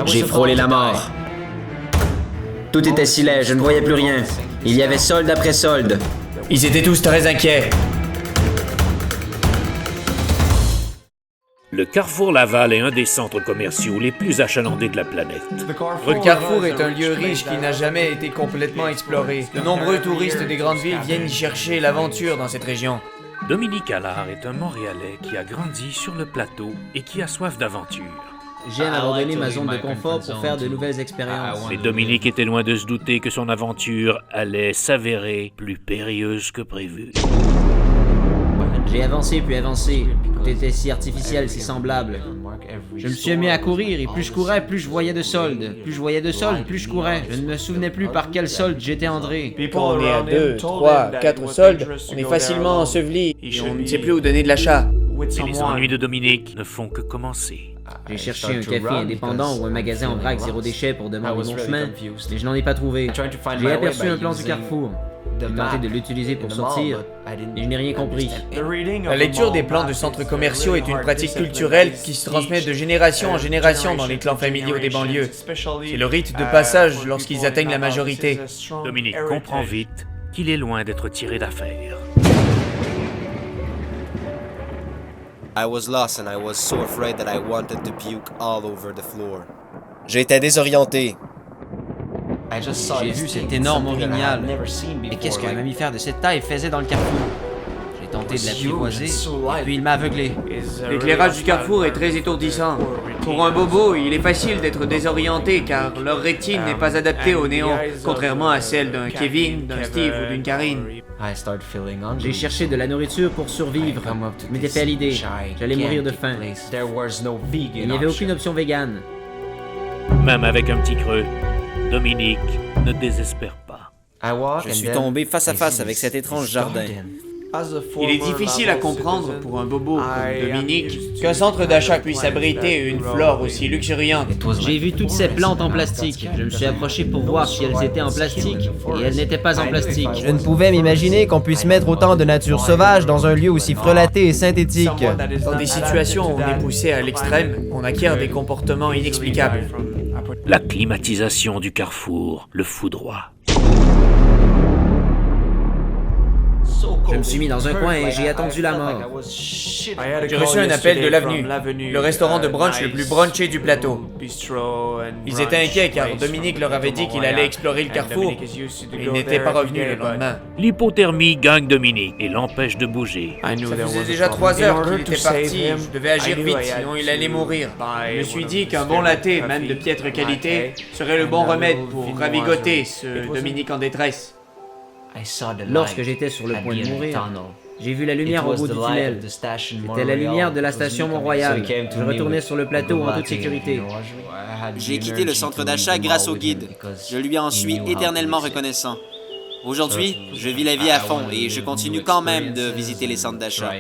J'ai frôlé la mort. Tout était si laid, je ne voyais plus rien. Il y avait solde après solde. Ils étaient tous très inquiets. Le Carrefour Laval est un des centres commerciaux les plus achalandés de la planète. Le Carrefour est un lieu riche qui n'a jamais été complètement exploré. De nombreux touristes des grandes villes viennent y chercher l'aventure dans cette région. Dominique Allard est un Montréalais qui a grandi sur le plateau et qui a soif d'aventure. J'aime abandonner ma zone de confort pour faire de nouvelles expériences. Mais Dominique était loin de se douter que son aventure allait s'avérer plus périlleuse que prévu. J'ai avancé puis avancé. Tout était si artificiel, si semblable. Je me suis mis à courir et plus je courais, plus je voyais de soldes. Plus je voyais de soldes, plus je courais. Je ne me souvenais plus par quel solde j'étais entré. Quand on est à 2, 3, 4 soldes, on est facilement enseveli et on ne sait plus où donner de l'achat. Et les ennuis de Dominique ne font que commencer. J'ai cherché un café indépendant ou un magasin en vrac zéro déchet pour demander mon chemin, mais je n'en ai pas trouvé. J'ai aperçu un plan du Carrefour. J'ai tenté de l'utiliser pour sortir, mais je n'ai rien compris. La lecture des plans de centres commerciaux est une pratique culturelle qui se transmet de génération en génération dans les clans familiaux des banlieues. C'est le rite de passage lorsqu'ils atteignent la majorité. Dominique comprend vite qu'il est loin d'être tiré d'affaire. I was lost and I was so afraid that I wanted to puke all over the floor. J'étais désorienté. J'ai vu cet énorme orignal. Et qu'est-ce qu'un mammifère de cette taille faisait dans le carrefour? J'ai tenté de l'apprivoiser, et puis il m'a aveuglé. L'éclairage du carrefour est très étourdissant. Pour un bobo, il est facile d'être désorienté car leur rétine n'est pas adaptée au néon, contrairement à celle d'un Kevin, d'un Steve ou d'une Karine. J'ai cherché de la nourriture pour survivre. Je m'étais fait à l'idée. J'allais mourir de faim. Il n'y avait aucune option végane. Même avec un petit creux, Dominique ne désespère pas. Je suis tombé face à face avec cet étrange jardin. Il est difficile à comprendre pour un bobo comme Dominique qu'un centre d'achat puisse abriter une flore aussi luxuriante. J'ai vu toutes ces plantes en plastique. Je me suis approché pour voir si elles étaient en plastique, et elles n'étaient pas en plastique. Je ne pouvais m'imaginer qu'on puisse mettre autant de nature sauvage dans un lieu aussi frelaté et synthétique. Dans des situations où on est poussé à l'extrême, on acquiert des comportements inexplicables. La climatisation du Carrefour le foudroie. Je me suis mis dans un coin et j'ai attendu la mort. J'ai reçu un appel de l'avenue, le restaurant de brunch le plus brunché du plateau. Ils étaient inquiets car Dominique leur avait dit qu'il allait explorer le carrefour. Il n'était pas revenu le lendemain. L'hypothermie gagne Dominique et l'empêche de bouger. Ça faisait déjà 3 heures qu'il était parti. Je devais agir vite, sinon il allait mourir. Je me suis dit qu'un bon latte, même de piètre qualité, serait le bon remède pour ravigoter ce Dominique en détresse. Lorsque j'étais sur le point de mourir, j'ai vu la lumière au bout du tunnel. C'était la lumière de la station Mont-Royal. Je retournais sur le plateau en toute sécurité. J'ai quitté le centre d'achat grâce au guide. Je lui en suis éternellement reconnaissant. Aujourd'hui, je vis la vie à fond et je continue quand même de visiter les centres d'achat.